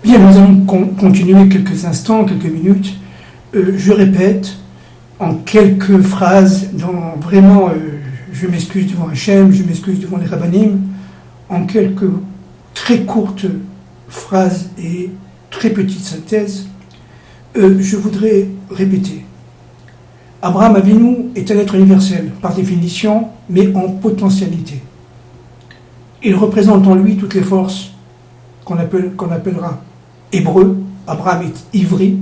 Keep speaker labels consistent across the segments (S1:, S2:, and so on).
S1: Bien, nous allons continuer quelques instants, quelques minutes. Je répète en quelques phrases, je m'excuse devant Hachem, je m'excuse devant les rabbinim, en quelques très courtes phrases et très petites synthèses, je voudrais répéter. Abraham Avinu est un être universel, par définition, mais en potentialité. Il représente en lui toutes les forces qu'on appellera hébreu. Abraham est ivri.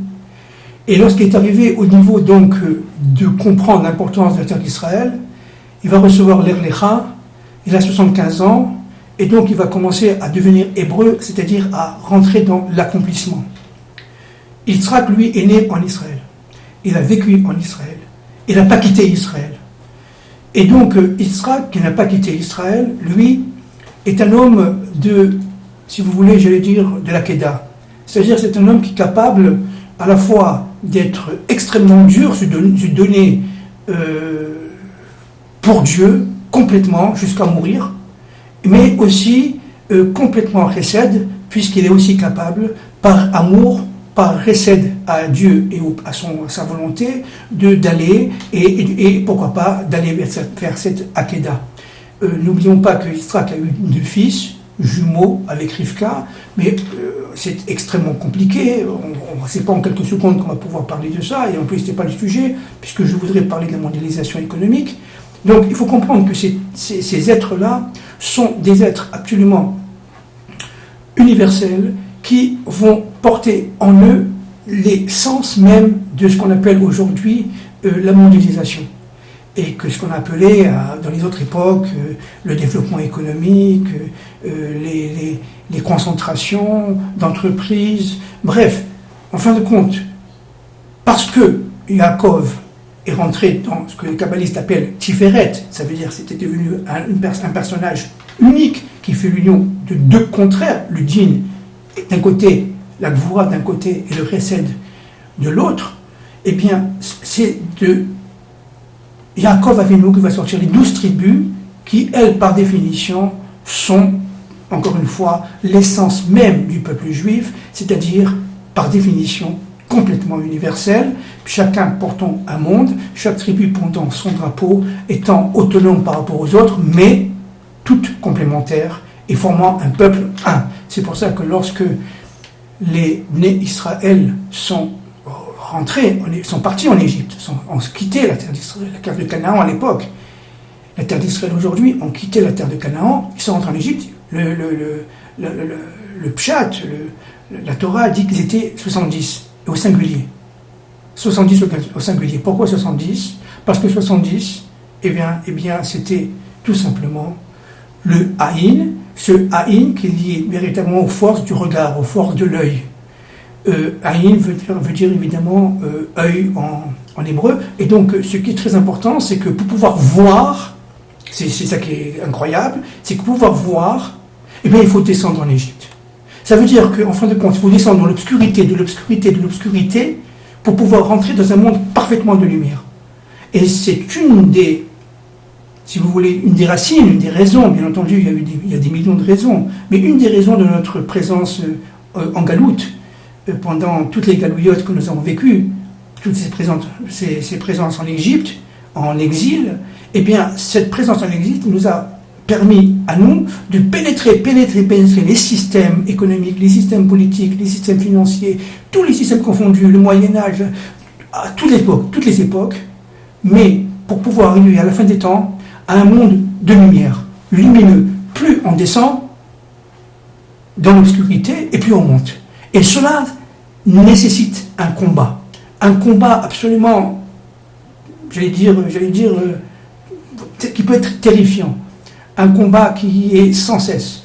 S1: Et lorsqu'il est arrivé au niveau donc de comprendre l'importance de la terre d'Israël, il va recevoir l'Erlecha, il a 75 ans, et donc il va commencer à devenir hébreu, c'est-à-dire à rentrer dans l'accomplissement. Yitzhak, lui, est né en Israël. Il a vécu en Israël. Il n'a pas quitté Israël. Et donc Yitzhak, qui n'a pas quitté Israël, lui, est un homme de, si vous voulez, j'allais dire, de la Kedah. C'est-à-dire c'est un homme qui est capable à la fois d'être extrêmement dur, se donner pour Dieu, complètement, jusqu'à mourir, mais aussi complètement chesed, puisqu'il est aussi capable, par amour, par chesed à Dieu et à sa volonté, d'aller, et pourquoi pas, d'aller vers cette Akedah. N'oublions pas que Yitzhak a eu 2 fils, jumeaux avec Rivka, mais c'est extrêmement compliqué. On ne sait pas en quelques secondes qu'on va pouvoir parler de ça, et en plus, ce n'est pas le sujet, puisque je voudrais parler de la mondialisation économique. Donc, il faut comprendre que ces êtres-là sont des êtres absolument universels qui vont porter en eux l'essence même de ce qu'on appelle aujourd'hui la mondialisation. Et que ce qu'on appelait dans les autres époques le développement économique, les concentrations d'entreprises, bref, en fin de compte, parce que Yaakov est rentré dans ce que les kabbalistes appellent Tiferet, ça veut dire c'était devenu un personnage unique qui fait l'union de 2 contraires, le djinn d'un côté, la gvoura d'un côté et le chesed de l'autre, eh bien c'est de Yaakov Avinu qui va sortir les 12 tribus qui, elles, par définition, sont, encore une fois, l'essence même du peuple juif, c'est-à-dire, par définition, complètement universelle, chacun portant un monde, chaque tribu portant son drapeau, étant autonome par rapport aux autres, mais toutes complémentaires et formant un peuple un. C'est pour ça que lorsque les nés Israël sont partis en Égypte, ont quitté la terre d'Israël, la terre de Canaan à l'époque. La terre d'Israël aujourd'hui ont quitté la terre de Canaan, ils sont rentrés en Égypte. Le Pshat, la Torah dit qu'ils étaient 70, au singulier. 70 au singulier. Pourquoi 70 ? Parce que 70, eh bien, c'était tout simplement le Haïn, ce Haïn qui est lié véritablement aux forces du regard, aux forces de l'œil. Aïn veut dire évidemment œil en hébreu, et donc ce qui est très important, c'est que pour pouvoir voir, c'est ça qui est incroyable, c'est que pour pouvoir voir, eh bien il faut descendre en Égypte. Ça veut dire qu'en fin de compte, il faut descendre dans l'obscurité, de l'obscurité, de l'obscurité, pour pouvoir rentrer dans un monde parfaitement de lumière. Et c'est une des, si vous voulez, une des racines, une des raisons, bien entendu, il y a des millions de raisons, mais une des raisons de notre présence en galoute, pendant toutes les galouillottes que nous avons vécues, toutes ces présences en Égypte, en exil, eh bien, cette présence en exil nous a permis à nous de pénétrer les systèmes économiques, les systèmes politiques, les systèmes financiers, tous les systèmes confondus, le Moyen-Âge, à toutes les époques, mais pour pouvoir arriver à la fin des temps à un monde de lumière, lumineux. Plus on descend dans l'obscurité, et plus on monte. Et cela nécessite un combat absolument, j'allais dire, qui peut être terrifiant, un combat qui est sans cesse.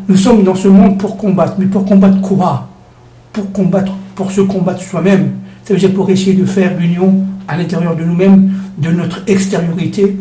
S1: Nous sommes dans ce monde pour combattre, mais pour combattre quoi ? Pour se combattre soi-même. Ça veut dire pour essayer de faire l'union à l'intérieur de nous-mêmes, de notre extériorité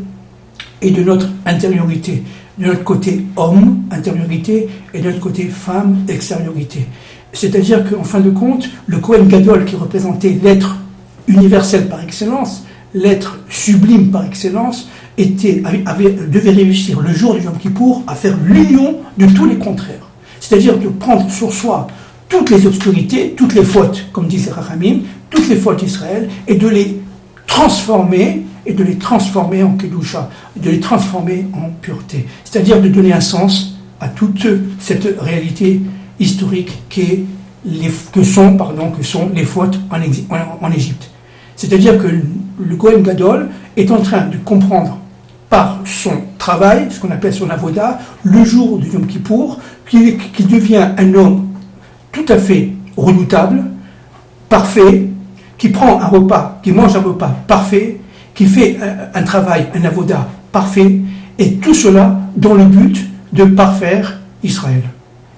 S1: et de notre intériorité. De notre côté homme, intériorité, et de notre côté femme, extériorité. C'est-à-dire qu'en fin de compte, le Kohen Gadol, qui représentait l'être universel par excellence, l'être sublime par excellence, devait réussir le jour du Yom Kippour à faire l'union de tous les contraires. C'est-à-dire de prendre sur soi toutes les obscurités, toutes les fautes, comme disent les Rachamim, toutes les fautes d'Israël, et de les transformer en Kedusha, de les transformer en pureté. C'est-à-dire de donner un sens à toute cette réalité historique que sont les fautes en Égypte. C'est-à-dire que le Kohen Gadol est en train de comprendre par son travail, ce qu'on appelle son avoda, le jour de Yom Kippour, qu'il devient un homme tout à fait redoutable, parfait, qui prend un repas, qui mange un repas parfait, qui fait un travail, un avoda parfait, et tout cela dans le but de parfaire Israël.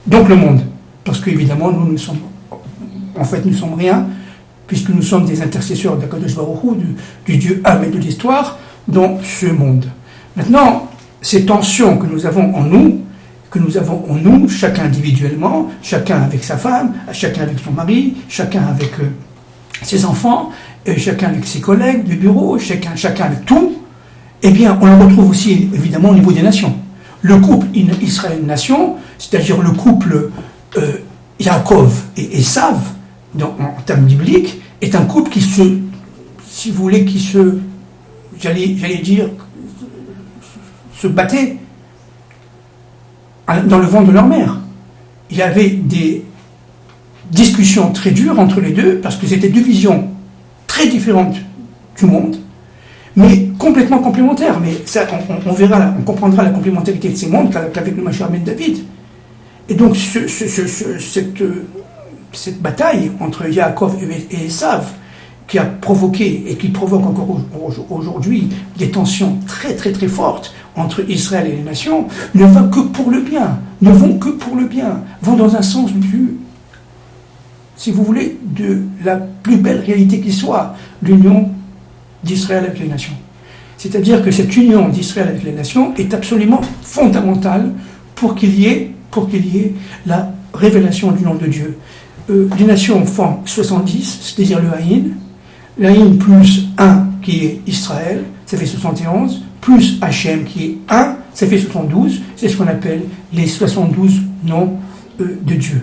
S1: Donc le monde. Parce qu'évidemment, nous sommes rien, puisque nous sommes des intercesseurs d'Akadosh Baruch Hu, du Dieu âme et de l'histoire, dans ce monde. Maintenant, ces tensions que nous avons en nous, chacun individuellement, chacun avec sa femme, chacun avec son mari, chacun avec ses enfants, chacun avec ses collègues du bureau, chacun avec tout, eh bien, on le retrouve aussi évidemment au niveau des nations. Le couple Israël-Nation, c'est-à-dire le couple Yaakov et Esav, en termes bibliques, est un couple se battait dans le ventre de leur mère. Il y avait des discussions très dures entre les deux, parce que c'était deux visions très différentes du monde, mais complètement complémentaires. Mais ça, on comprendra la complémentarité de ces mondes qu'avec le Mashiach ben David. Et donc, cette bataille entre Yaakov et Esav, qui a provoqué et qui provoque encore aujourd'hui des tensions très très très fortes entre Israël et les nations, ne vont que pour le bien, vont dans un sens si vous voulez, de la plus belle réalité qui soit, l'union d'Israël avec les nations. C'est-à-dire que cette union d'Israël avec les nations est absolument fondamentale pour qu'il y ait la révélation du nom de Dieu. Les nations forment 70, c'est-à-dire le Haïn plus 1 qui est Israël, ça fait 71, plus Hachem qui est 1, ça fait 72, c'est ce qu'on appelle les 72 noms de Dieu.